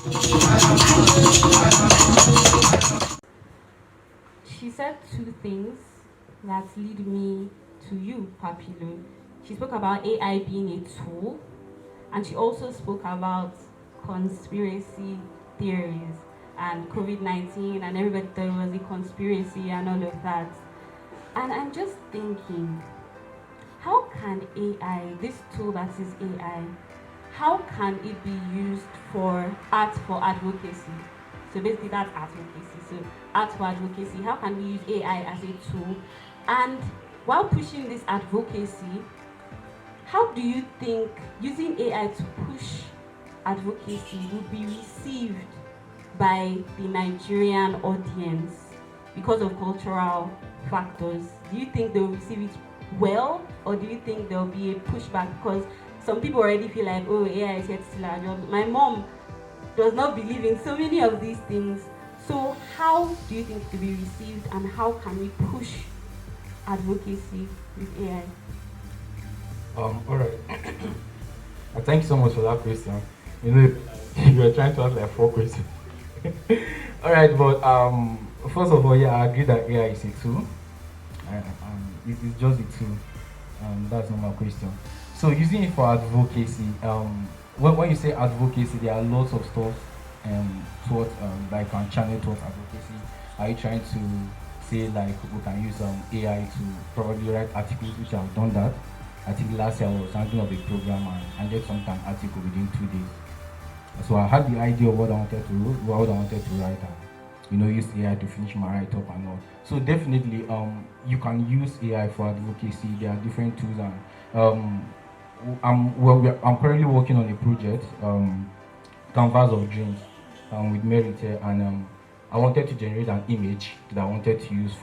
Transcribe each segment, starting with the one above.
She said two things that lead me to you, Papilo. She spoke about AI being a tool, and she also spoke about conspiracy theories and COVID-19, and everybody thought it was a conspiracy and all of that. And I'm just thinking, how can AI, this tool that is AI, how can it be used for art for advocacy? So basically that's advocacy. So art for advocacy, how can we use AI as a tool? And while pushing this advocacy, how do you think using AI to push advocacy would be received by the Nigerian audience because of cultural factors? Do you think they'll receive it well, or do you think there'll be a pushback? Because some people already feel like, oh, AI is here to steal our jobs. My mom does not believe in so many of these things. So how do you think it will be received, and how can we push advocacy with AI? All right. Thank you so much for that question. You know, you were trying to ask like 4 questions. All right, but first of all, yeah, I agree that AI is a tool. It is just a tool. That's not my question. So using it for advocacy, when you say advocacy, there are lots of stuff towards like can channel towards advocacy. Are you trying to say like we can use AI to probably write articles, which I've done that. I think last year I was handling of a program and I did some kind of article within 2 days. So I had the idea of what I wanted to write, and use AI to finish my write up and all. So definitely, you can use AI for advocacy. There are different tools, and I'm currently working on a project, Canvas of Dreams, with Merit, and I wanted to generate an image that I wanted to use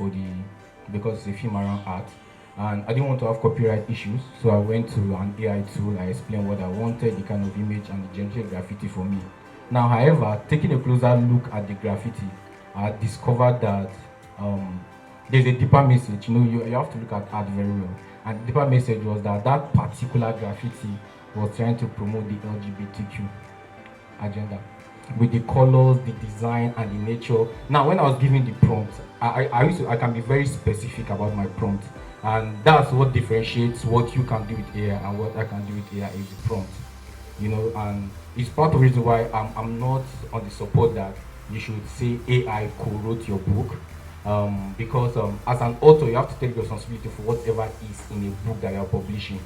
because it's a film around art. And I didn't want to have copyright issues, so I went to an AI tool. I explained what I wanted, the kind of image, and it generated graffiti for me. Now, however, taking a closer look at the graffiti, I discovered that there's a deeper message. You have to look at art very well. And the deeper message was that that particular graffiti was trying to promote the LGBTQ agenda with the colors, the design, and the nature. Now, when I was giving the prompt, I can be very specific about my prompt. And that's what differentiates what you can do with AI and what I can do with AI is the prompt. And it's part of the reason why I'm not on the support that you should say AI co-wrote your book. Because as an author, you have to take responsibility for whatever is in a book that you're publishing.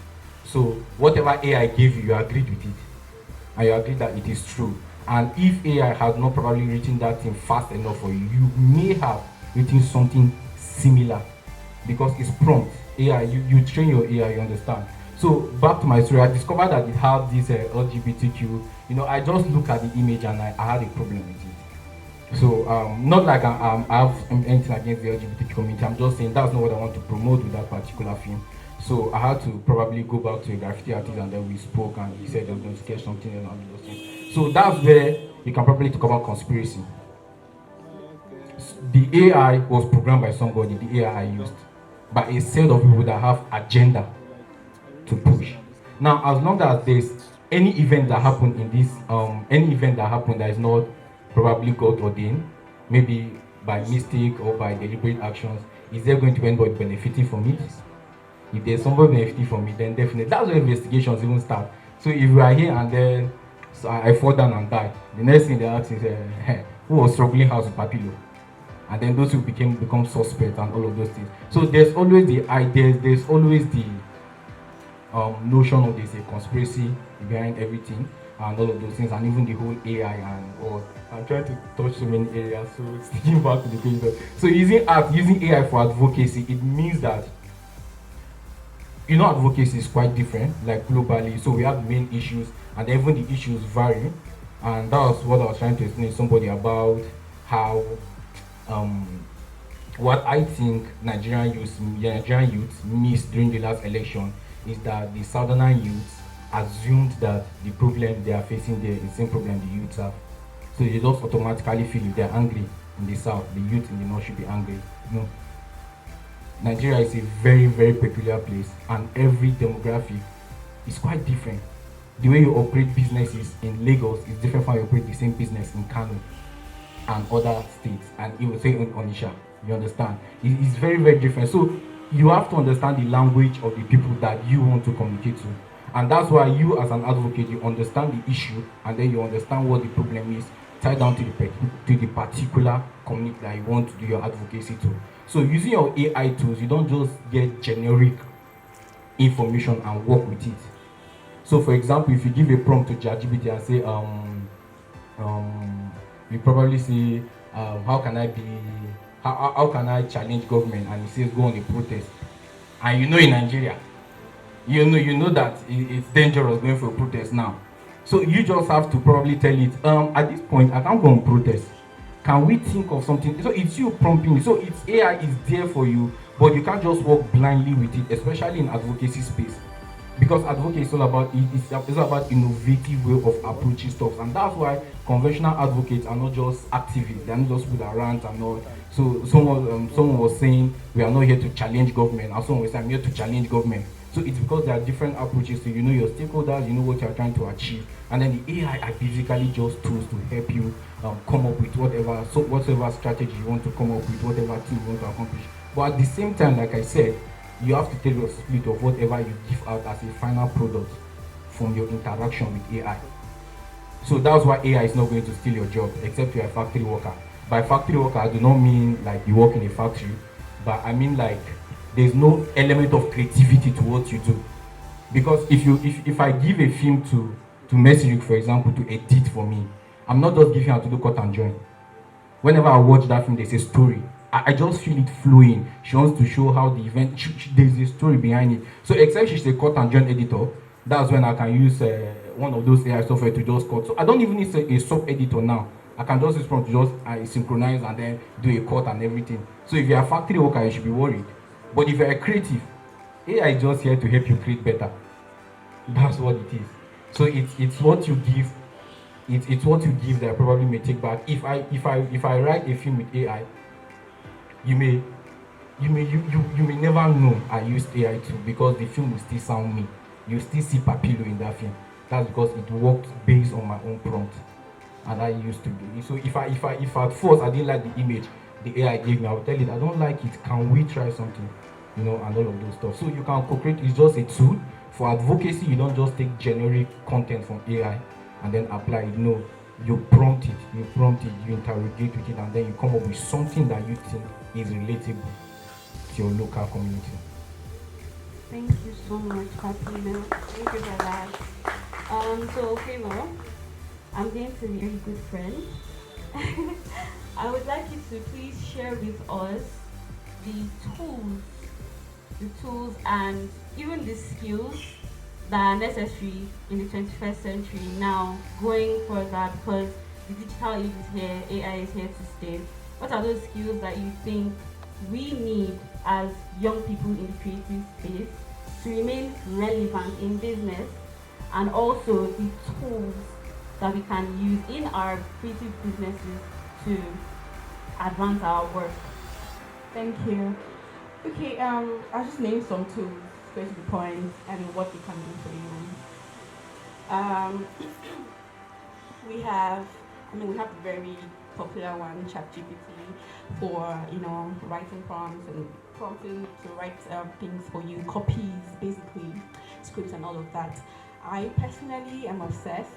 So whatever AI gave you, you agreed with it. And you agreed that it is true. And if AI has not probably written that thing fast enough for you, you may have written something similar. Because it's prompt. AI, you train your AI, you understand. So back to my story, I discovered that it had this LGBTQ. I just look at the image and I had a problem with it. So not like I have anything against the LGBT community. I'm just saying that's not what I want to promote with that particular film. So I had to probably go back to a graffiti artist, and then we spoke, and he said he was going to sketch something and all those things. So that's where you can probably talk about conspiracy. The AI was programmed by somebody. The AI I used by a set of people that have agenda to push. Now, as long as there's any event that happened in this, any event that happened that is not probably God ordained, maybe by mistake or by deliberate actions, is there going to be anybody benefiting from it? If there's somebody benefiting from it, then definitely that's where investigations even start. So if you are here and then I fall down and die, the next thing they ask is, who was struggling house with Papilo? And then those who become suspects and all of those things. So there's always the ideas, there's always the notion of there's a conspiracy behind everything and all of those things, and even the whole AI and all. I'm trying to touch so many areas, so sticking back to the question. So using AI for advocacy, it means that advocacy is quite different, like globally. So we have main issues, and even the issues vary. And that was what I was trying to explain to somebody about how what I think Nigerian youth missed during the last election is that the southern youths assumed that the problem they are facing there is the same problem the youths have. So they just automatically feel if they're angry in the south, the youth in the north should be angry. No. Nigeria is a very, very peculiar place, and every demographic is quite different. the way you operate businesses in Lagos is different from how you operate the same business in Kano and other states, and it will say in Onisha. You understand? It's very, very different. So you have to understand the language of the people that you want to communicate to. And that's why you as an advocate, you understand the issue and then you understand what the problem is, tied down to the particular community that you want to do your advocacy to. So using your AI tools, you don't just get generic information and work with it. So for example, if you give a prompt to ChatGPT and say, you probably say, how can I challenge government, and it says go on a protest, and you know in Nigeria, you know that it's dangerous going for a protest now. So you just have to probably tell it, at this point I can't go on protest. Can we think of something? So it's you prompting. So it's AI is there for you, but you can't just walk blindly with it, especially in advocacy space. Because advocacy is all about it's all about innovative way of approaching stuff, and that's why conventional advocates are not just activists. They are not just people that rant and all. So someone was saying we are not here to challenge government, and someone was saying I'm here to challenge government. So it's because there are different approaches. So you know your stakeholders, you know what you are trying to achieve, and then the AI are basically just tools to help you come up with whatever strategy you want to come up with, whatever thing you want to accomplish. But at the same time, like I said, you have to take your split of whatever you give out as a final product from your interaction with AI. So that's why AI is not going to steal your job, except you're a factory worker. By factory worker, I do not mean like you work in a factory, but I mean like there's no element of creativity to what you do. Because if I give a film to Messi, for example, to edit for me, I'm not just giving her to do cut and join. Whenever I watch that film, there's a story. I just feel it flowing. She wants to show how the event, there's a story behind it. So except she's a cut and join editor, that's when I can use one of those AI software to just cut. So I don't even need a sub editor now. I can just use prompt to just synchronize and then do a cut and everything. So if you're a factory worker, you should be worried. But if you're a creative, AI is just here to help you create better. That's what it is. So it's what you give. It's what you give that I probably may take back. If I write a film with AI, you may never know I used AI too, because the film will still sound me. You still see Papillo in that film. That's because it worked based on my own prompt, and I used to do it. So if at first I didn't like the image the AI gave me, I would tell it I don't like it. Can we try something? And all of those stuff. So you can co-create. It's just a tool for advocacy. You don't just take generic content from AI and then apply it. No, you prompt it, you interrogate with it, and then you come up with something that you think is relatable to your local community. Thank you so much, Papino. Thank you for that. So Favor, I'm going to be a very good friend. I would like you to please share with us the tools and even the skills that are necessary in the 21st century now, going further, because the digital age is here, AI is here to stay. What are those skills that you think we need as young people in the creative space to remain relevant in business, and also the tools that we can use in our creative businesses to advance our work? Thank you. Okay, I'll just name some tools, straight to the point, and what they can do for you. We have the very popular one, ChatGPT, for writing prompts and prompting to write things for you, copies, basically scripts and all of that. I personally am obsessed,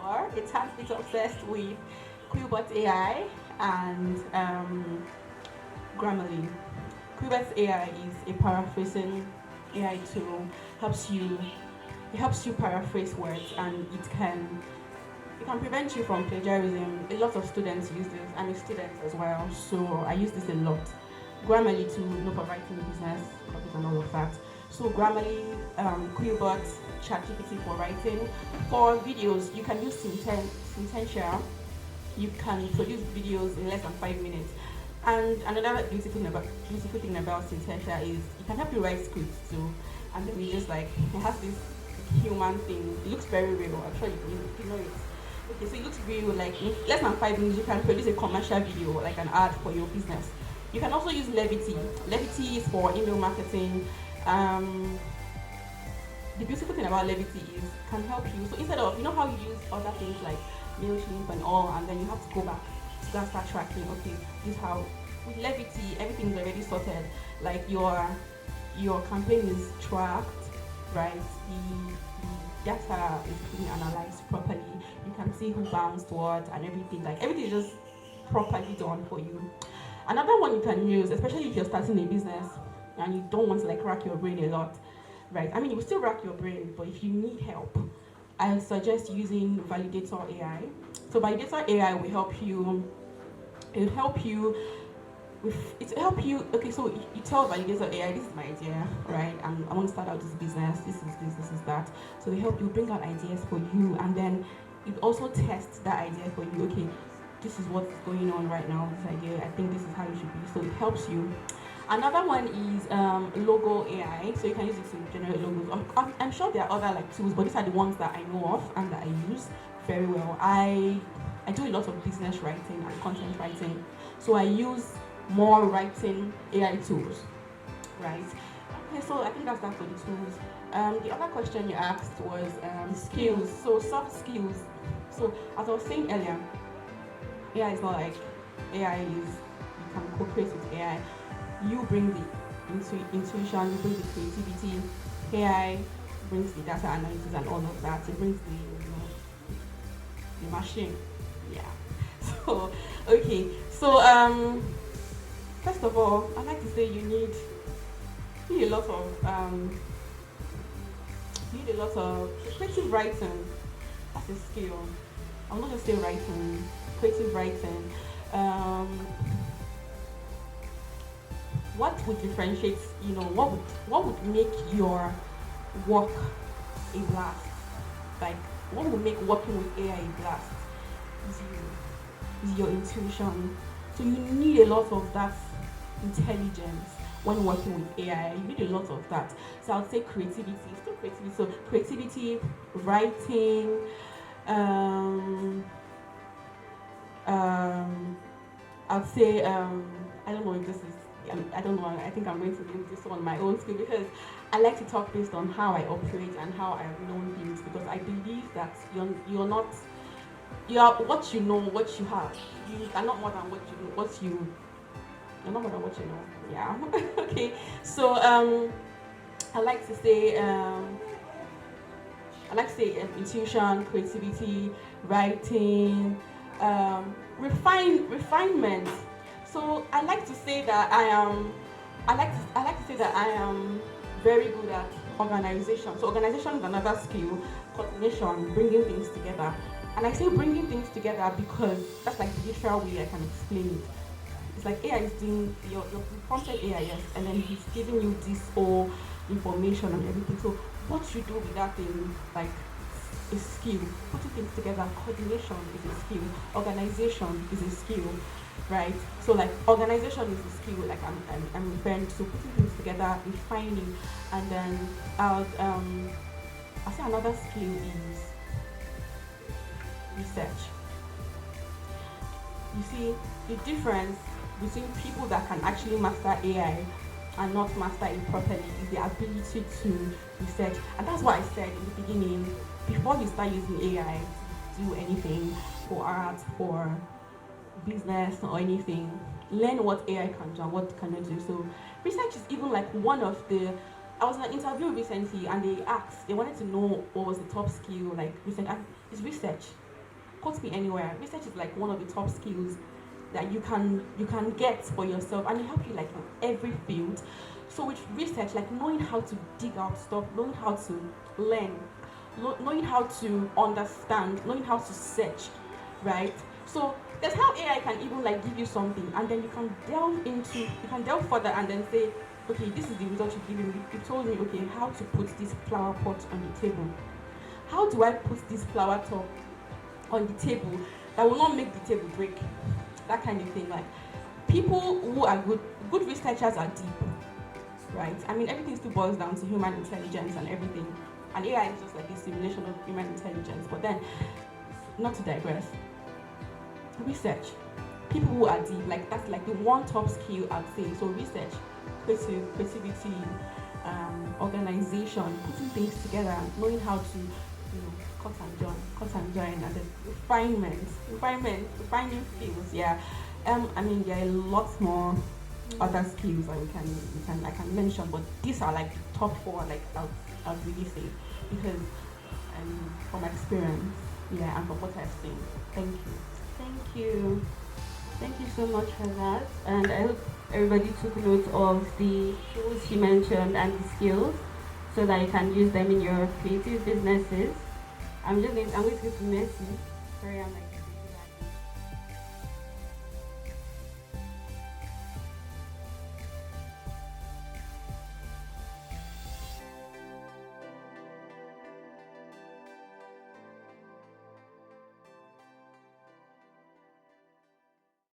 or it's half bit obsessed with Quillbot AI and Grammarly. Quillbot AI is a paraphrasing AI tool. It helps you paraphrase words, and it can prevent you from plagiarism. A lot of students use this. I'm a student as well, so I use this a lot. Grammarly to for writing business copies and all of that. So Grammarly, Quillbot, ChatGPT for writing. For videos, you can use Syntentia. You can produce videos in less than 5 minutes. And another beautiful thing about Syntentia is it can help you write scripts too. And then it has this human thing. It looks very real. I'm sure you know it. Okay, so it looks real. Like in less than 5 minutes, you can produce a commercial video, like an ad for your business. You can also use Levity. Levity is for email marketing. the beautiful thing about Levity is it can help you. So instead of, you know how you use other things like MailChimp and all, and then you have to go back to go start tracking, okay, this is how, with Levity, everything is already sorted. Like your campaign is tracked, right? The data is being analyzed properly. You can see who bounced what and everything. Like everything is just properly done for you. Another one you can use, especially if you're starting a business and you don't want to like rack your brain a lot, right? I mean, you will still rack your brain, but if you need help, I suggest using Validator AI. So Validator AI will help you. It will help you okay, so you tell Validator AI, this is my idea, right? I want to start out this business, this is that. So they help you bring out ideas for you, and then it also tests that idea for you. Okay, this is what's going on right now, this idea, I think this is how it should be. So it helps you. Another one is logo AI, so you can use it to generate logos. I'm sure there are other like tools, but these are the ones that I know of and that I use very well. I do a lot of business writing and content writing, so I use more writing AI tools, right? Okay, so I think that's that for the tools. The other question you asked was skills, so soft skills. So as I was saying earlier, AI is not like AI is, you can co-create with AI. You bring the intuition, you bring the creativity. AI brings the data analysis and all of that. It brings the machine. Yeah. So okay. So first of all, I'd like to say you need a lot of creative writing. That's a skill. I'm not just say writing, creative writing. What would differentiate, what would make your work a blast? Like, what would make working with AI a blast? Is your intuition. So you need a lot of that intelligence when working with AI. You need a lot of that. So I'll say creativity. Still creativity. So creativity, writing. I'd say I don't know if this is. I don't know. I think I'm going to leave this on my own skill because I like to talk based on how I operate and how I learn things, because I believe that you're not. You are what you know, what you have. You are not more than what you know. You're not more than what you know. Yeah. Okay. So I like to say intuition, creativity, writing, refinement. So I like to say that I am very good at organization. So organization is another skill. Coordination, bringing things together. And I say bringing things together because that's like the literal way I can explain it. It's like AI is doing your prompted AI, yes, and then he's giving you this whole information and everything. So what you do with that thing, like, a skill. Putting things together, coordination is a skill. Organization is a skill, right? So like organization is a skill, like I'm referring to putting things together, refining, and then I'll say another skill is research. You see, the difference between people that can actually master AI and not master it properly is the ability to research. And that's what I said in the beginning. Before you start using AI to do anything for art, for business or anything, learn what AI can do and what can it do. So research is even like one of the, I was in an interview recently and they wanted to know what was the top skill, like research. And it's research. Quote me anywhere. Research is like one of the top skills that you can get for yourself, and it helps you like in every field. So with research, like knowing how to dig out stuff, knowing how to learn, knowing how to understand, knowing how to search, right? So that's how AI can even like give you something, and then you can delve further and then say, okay, this is the result you've given me. You told me, okay, how to put this flower pot on the table. How do I put this flower top on the table that will not make the table break? That kind of thing. Like, people who are good researchers are deep, right? I mean, everything still boils down to human intelligence and everything. And AI is just like a simulation of human intelligence. But then, not to digress, research. People who are deep, like that's like the one top skill I'd say. So research, creativity, organization, putting things together, knowing how to, cut and join, and then refining skills. Yeah, I mean, there are lots more other skills that I can mention, but these are like the top four. Like I'll really say, because from experience, yeah, and from what I've seen. Thank you. Thank you. Thank you so much for that. And I hope everybody took note of the tools she mentioned and the skills so that you can use them in your creative businesses. I'm going to go to Messi. Sorry, I'm like